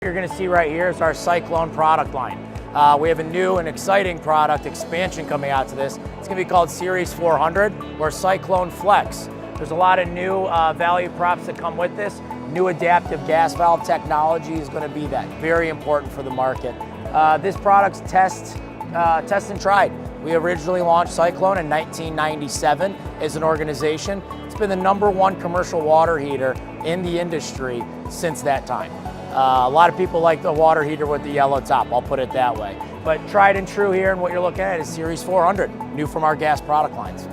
You're going to see right here is our Cyclone product line. We have a new and exciting product expansion coming out to this. It's going to be called Series 400 or Cyclone Flex. There's a lot of new value props that come with this. New adaptive gas valve technology is going to be that. Very important for the market. This product's test and tried. We originally launched Cyclone in 1997 as an organization. It's been the #1 commercial water heater in the industry since that time. A lot of people like the water heater with the yellow top, I'll put it that way. But tried and true here, and what you're looking at is Series 400, new from our gas product lines.